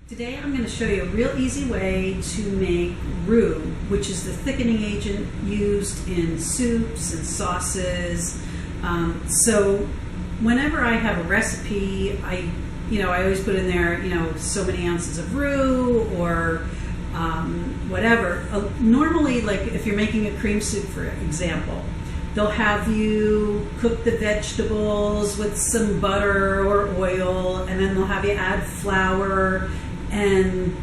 Today I'm going to show you a real easy way to make roux, which is the thickening agent used in soups and sauces. So whenever I have a recipe, I always put in there, so many ounces of roux or whatever. Normally, like if you're making a cream soup, for example, they'll have you cook the vegetables with some butter or oil, and then they'll have you add flour and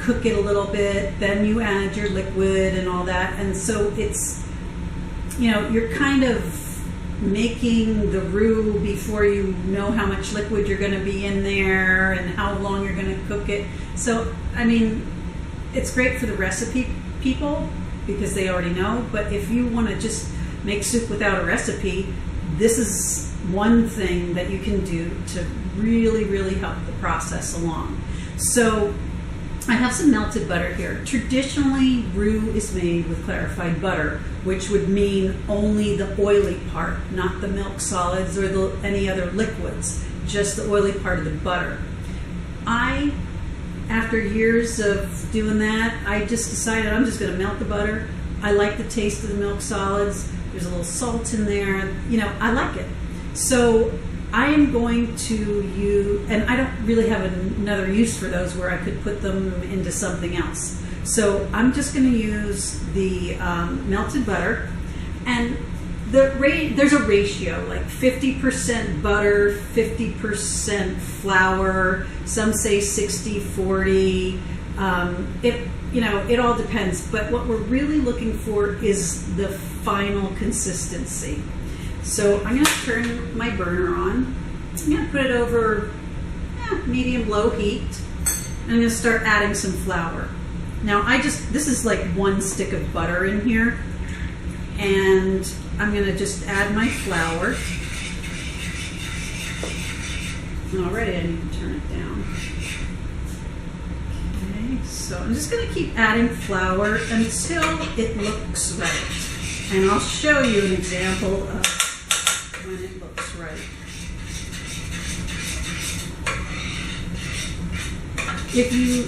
cook it a little bit. Then you add your liquid and all that, and so it's you're kind of making the roux before you know how much liquid you're going to be in there and how long you're going to cook it. So I mean, it's great for the recipe people because they already know, but if you want to just make soup without a recipe, this is one thing that you can do to really help the process along. So I have some melted butter here. Traditionally, roux is made with clarified butter, which would mean only the oily part, not the milk solids or any other liquids, just the oily part of the butter. After years of doing that, I just decided I'm just going to melt the butter. I like the taste of the milk solids. There's a little salt in there. I like it. So I am going to use, and I don't really have another use for those where I could put them into something else. So I'm just going to use the melted butter, and there's a ratio, like 50% butter, 50% flour. Some say 60-40. It all depends. But what we're really looking for is the final consistency. So I'm going to turn my burner on. I'm going to put it over medium-low heat. And I'm going to start adding some flour. Now this is like one stick of butter in here. And I'm going to just add my flour. Already I need to turn it down. Okay, so I'm just going to keep adding flour until it looks right. And I'll show you an example of when it looks right. If you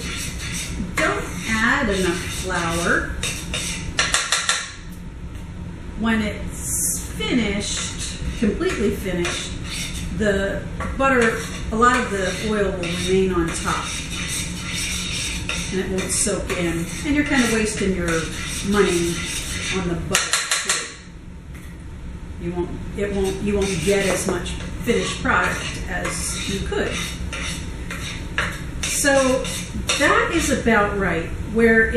don't add enough flour, when it's finished, completely finished, the butter, a lot of the oil will remain on top and it won't soak in, and you're kind of wasting your money on the butter. You won't get as much finished product as you could. So that is about right, where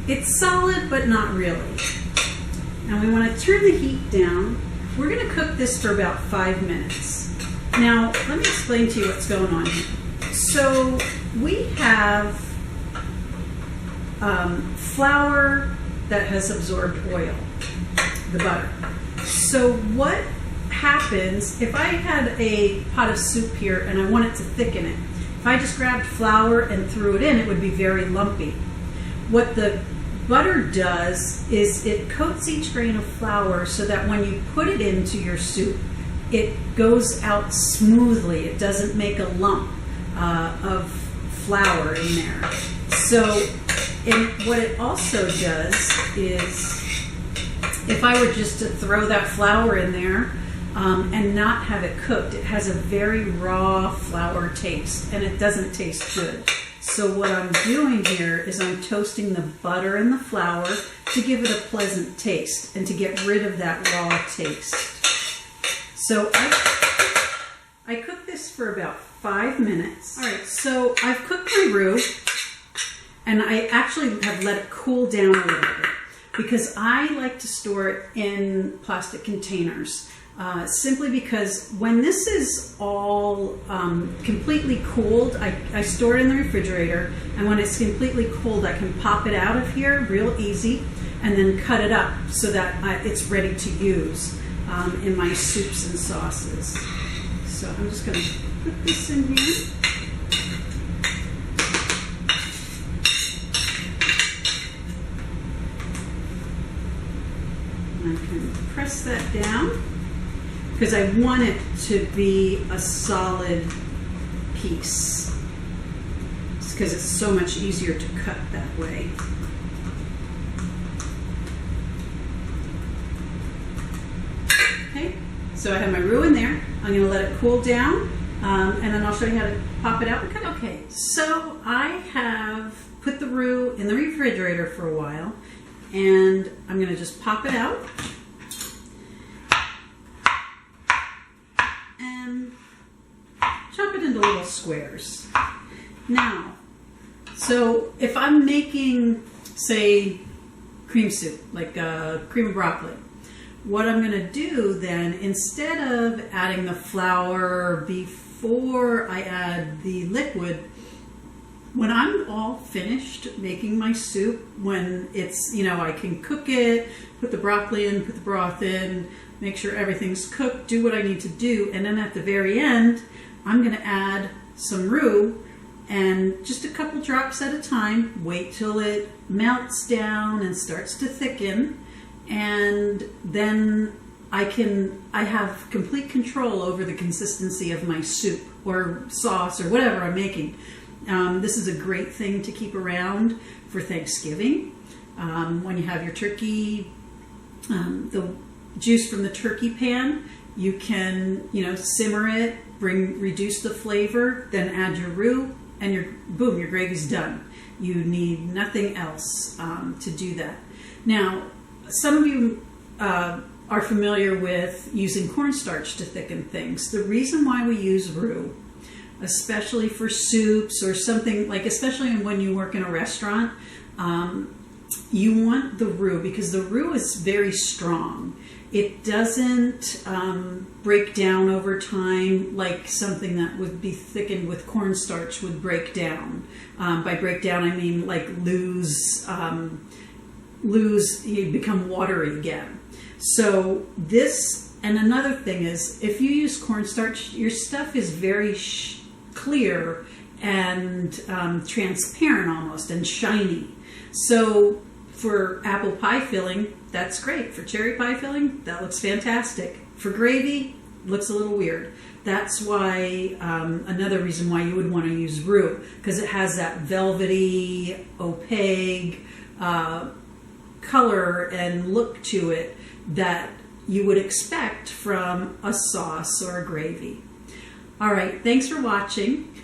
it's solid but not really. Now we want to turn the heat down. We're going to cook this for about 5 minutes. Now let me explain to you what's going on here. So we have flour that has absorbed oil, the butter. So what happens if I had a pot of soup here and I wanted to thicken it? If I just grabbed flour and threw it in, it would be very lumpy. What the butter does is it coats each grain of flour so that when you put it into your soup, it goes out smoothly. It doesn't make a lump of flour in there. So, and what it also does is, if I were just to throw that flour in there and not have it cooked, it has a very raw flour taste, and it doesn't taste good. So what I'm doing here is I'm toasting the butter and the flour to give it a pleasant taste and to get rid of that raw taste. So I cook this for about 5 minutes. All right, so I've cooked my roux, and I actually have let it cool down a little bit, because I like to store it in plastic containers, simply because when this is all completely cooled, I store it in the refrigerator, and when it's completely cooled, I can pop it out of here real easy and then cut it up so that it's ready to use in my soups and sauces. So I'm just going to put this in here. I can press that down because I want it to be a solid piece. because it's so much easier to cut that way. Okay, so I have my roux in there. I'm going to let it cool down, and then I'll show you how to pop it out and cut it. Okay, so I have put the roux in the refrigerator for a while, and I'm going to just pop it out and chop it into little squares. Now, so if I'm making, say, cream soup, like cream of broccoli, what I'm going to do then, instead of adding the flour before I add the liquid, when I'm all finished making my soup, when it's, I can cook it, put the broccoli in, put the broth in, make sure everything's cooked, do what I need to do, and then at the very end, I'm going to add some roux, and just a couple drops at a time, wait till it melts down and starts to thicken, and then I have complete control over the consistency of my soup or sauce or whatever I'm making. This is a great thing to keep around for Thanksgiving. When you have your turkey, the juice from the turkey pan, you can, simmer it, reduce the flavor, then add your roux, and your gravy's done. You need nothing else to do that. Now, some of you are familiar with using cornstarch to thicken things. The reason why we use roux, especially for soups or something, like especially when you work in a restaurant, you want the roux because the roux is very strong. It doesn't break down over time like something that would be thickened with cornstarch would break down. By break down, I mean like lose, you become watery again. So this, and another thing is, if you use cornstarch, your stuff is very clear and transparent almost, and shiny. So for apple pie filling, that's great. For cherry pie filling, that looks fantastic. For gravy, looks a little weird. That's why, another reason why you would want to use roux, because it has that velvety, opaque color and look to it that you would expect from a sauce or a gravy. All right, thanks for watching.